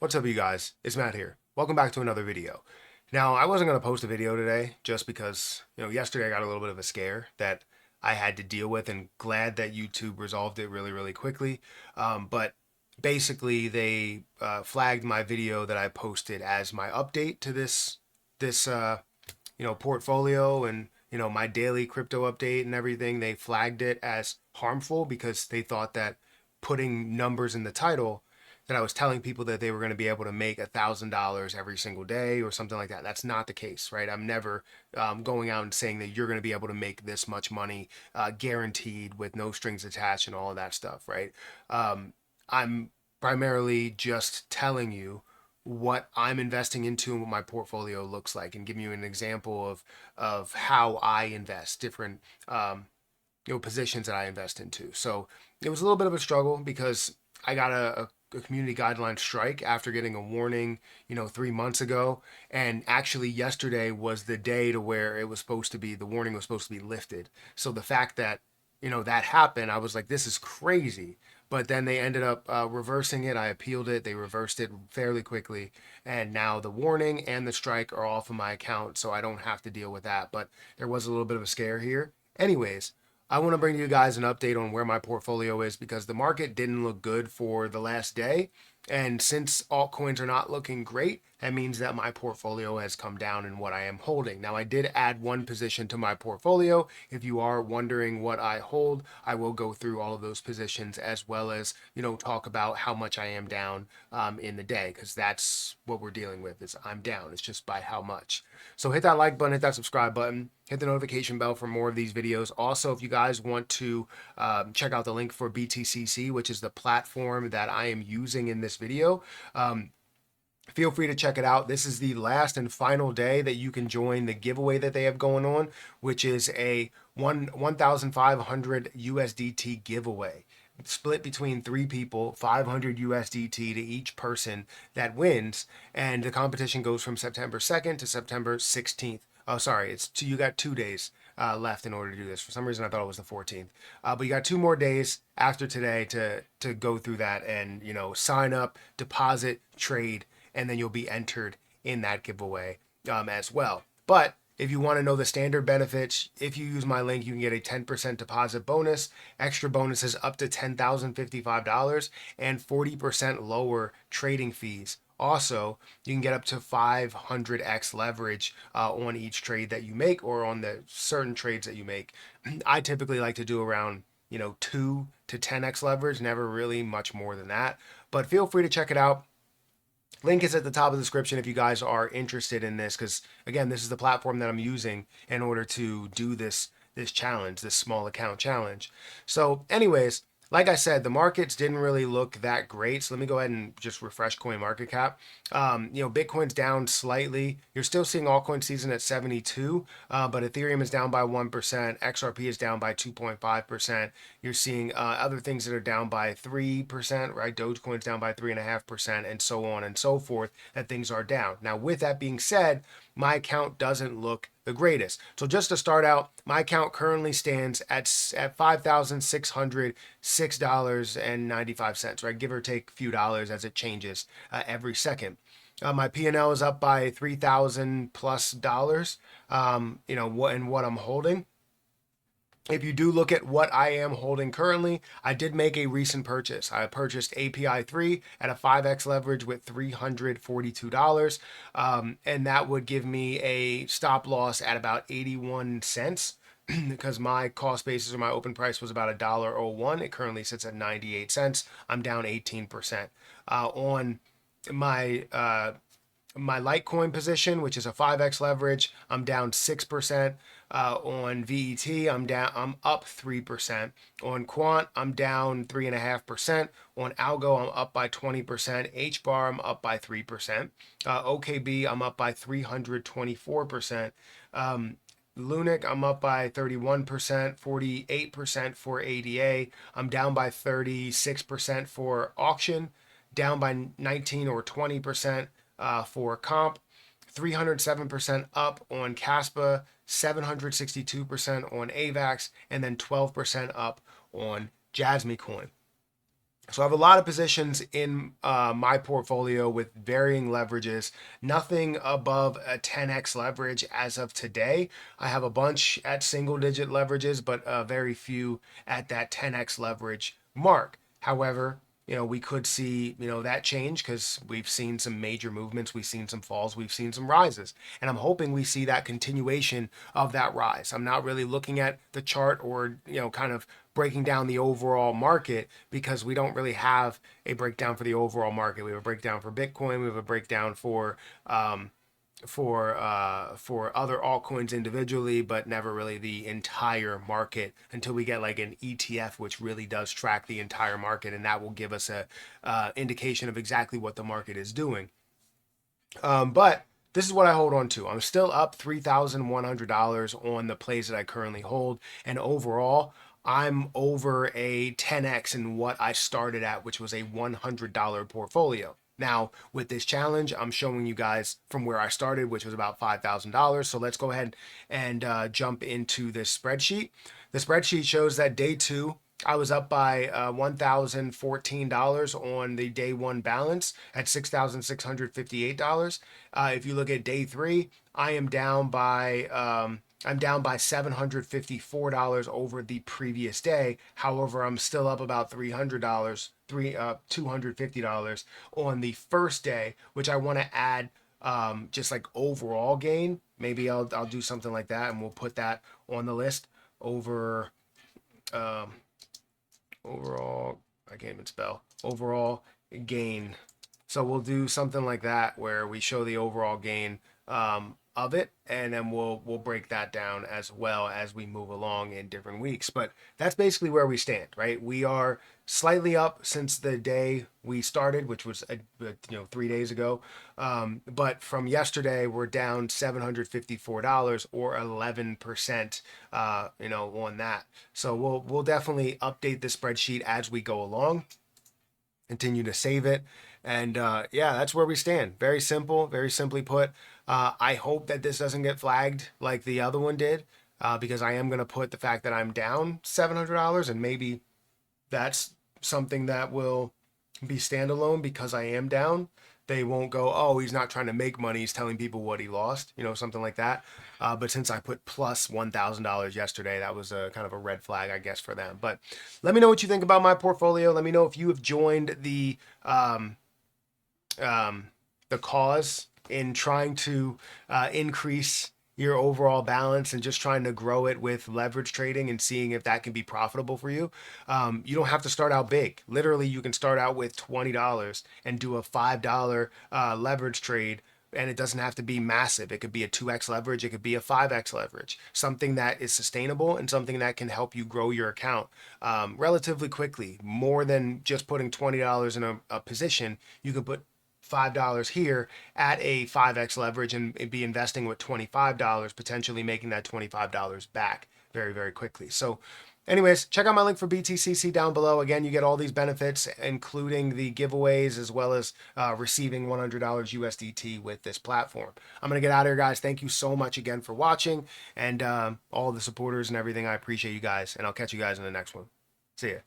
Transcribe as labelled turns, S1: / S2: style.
S1: What's up, you guys? It's Matt here. Welcome back to another video. Now, I wasn't going to post a video today just because, yesterday I got a little bit of a scare that I had to deal with, and glad that YouTube resolved it really, really quickly. But basically, they flagged my video that I posted as my update to this portfolio and, my daily crypto update and everything. They flagged it as harmful because they thought that putting numbers in the title, that I was telling people that they were going to be able to make $1,000 every single day or something like that. That's not the case, right? I'm never going out and saying that you're going to be able to make this much money guaranteed with no strings attached and all of that stuff, right? I'm primarily just telling you what I'm investing into and what my portfolio looks like, and giving you an example of how I invest, different positions that I invest into. So it was a little bit of a struggle because I got a community guideline strike after getting a warning, 3 months ago. And actually, yesterday was the day to where the warning was supposed to be lifted. So the fact that, that happened, I was like, this is crazy. But then they ended up reversing it. I appealed it. They reversed it fairly quickly. And now the warning and the strike are off of my account. So I don't have to deal with that. But there was a little bit of a scare here. Anyways, I want to bring you guys an update on where my portfolio is because the market didn't look good for the last day. And since altcoins are not looking great, that means that my portfolio has come down in what I am holding. Now, I did add one position to my portfolio. If you are wondering what I hold, I will go through all of those positions as well as, talk about how much I am down in the day, because that's what we're dealing with is I'm down. It's just by how much. So hit that like button, hit that subscribe button, hit the notification bell for more of these videos. Also, if you guys want to check out the link for BTCC, which is the platform that I am using in this video, feel free to check it out. This is the last and final day that you can join the giveaway that they have going on, which is a 1,500 USDT giveaway, split between three people, 500 USDT to each person that wins. And the competition goes from September 2nd to September 16th. Oh, sorry, you got 2 days left in order to do this. For some reason, I thought it was the 14th. But you got 2 more days after today to go through that and, sign up, deposit, trade, and then you'll be entered in that giveaway as well. But if you want to know the standard benefits, if you use my link, you can get a 10% deposit bonus, extra bonuses up to $10,055, and 40% lower trading fees. Also, you can get up to 500x leverage on each trade that you make, or on the certain trades that you make. I typically like to do around 2 to 10x leverage, never really much more than that. But feel free to check it out. Link is at the top of the description if you guys are interested in this, because again, this is the platform that I'm using in order to do this challenge, this small account challenge. So anyways, like I said, the markets didn't really look that great. So let me go ahead and just refresh coin market cap. Bitcoin's down slightly. You're still seeing altcoin season at 72, but Ethereum is down by 1%. XRP is down by 2.5%. You're seeing other things that are down by 3%, right? Dogecoin's down by 3.5%, and so on and so forth, that things are down. Now, with that being said, my account doesn't look the greatest. So just to start out, my account currently stands at $5,606.95, right? Give or take a few dollars as it changes every second. My P&L is up by $3,000 plus dollars. What I'm holding. If you do look at what I am holding currently, I did make a recent purchase. I purchased API 3 at a 5x leverage with $342. And that would give me a stop loss at about 81 cents because my cost basis, or my open price, was about $1.01. It currently sits at 98 cents. I'm down 18%. On my Litecoin position, which is a 5x leverage, I'm down 6%. On VET, I'm up 3%. On Quant, I'm down 3.5%. On Algo, I'm up by 20%. HBAR, I'm up by 3%. OKB, I'm up by 324%. Lunic, I'm up by 31%, 48% for ADA. I'm down by 36% for auction, down by 19 or 20% for comp, 307% up on Caspa, 762% on AVAX, and then 12% up on Jasmy Coin. So I have a lot of positions in my portfolio with varying leverages, nothing above a 10x leverage as of today. I have a bunch at single digit leverages, but very few at that 10x leverage mark. However, we could see, that change because we've seen some major movements, we've seen some falls, we've seen some rises. And I'm hoping we see that continuation of that rise. I'm not really looking at the chart or, kind of breaking down the overall market because we don't really have a breakdown for the overall market. We have a breakdown for Bitcoin. We have a breakdown for other altcoins individually, but never really the entire market until we get like an ETF, which really does track the entire market, and that will give us a indication of exactly what the market is doing. But this is what I hold on to. I'm still up $3,100 on the plays that I currently hold, and overall, I'm over a 10x in what I started at, which was a $100 portfolio. Now, with this challenge, I'm showing you guys from where I started, which was about $5,000. So let's go ahead and jump into this spreadsheet. The spreadsheet shows that day two, I was up by $1,014 on the day one balance at $6,658. If you look at day three, I'm down by $754 over the previous day. However, I'm still up about $300, $250 on the first day, which I want to add just like overall gain. Maybe I'll do something like that, and we'll put that on the list over um, overall. I can't even spell overall gain. So we'll do something like that where we show the overall gain of it, and then we'll break that down as well as we move along in different weeks. But that's basically where we stand, right? We are slightly up since the day we started, which was 3 days ago. But from yesterday, we're down $754 or 11%. On that. So we'll definitely update the spreadsheet as we go along. Continue to save it. And yeah, that's where we stand. Very simple, very simply put. I hope that this doesn't get flagged like the other one did, because I am going to put the fact that I'm down $700, and maybe that's something that will be standalone because I am down. They won't go, oh, he's not trying to make money. He's telling people what he lost, something like that. But since I put plus $1,000 yesterday, that was a kind of a red flag, I guess, for them. But let me know what you think about my portfolio. Let me know if you have joined the cause in trying to increase your overall balance and just trying to grow it with leverage trading and seeing if that can be profitable for you. You don't have to start out big. Literally, you can start out with $20 and do a $5 leverage trade. And it doesn't have to be massive. It could be a 2x leverage. It could be a 5x leverage. Something that is sustainable and something that can help you grow your account relatively quickly. More than just putting $20 in a position, you can put $5 here at a 5x leverage and be investing with $25, potentially making that $25 back very, very quickly. So anyways, check out my link for BTCC down below. Again, you get all these benefits, including the giveaways as well as receiving $100 USDT with this platform. I'm going to get out of here, guys. Thank you so much again for watching, and all the supporters and everything. I appreciate you guys, and I'll catch you guys in the next one. See ya.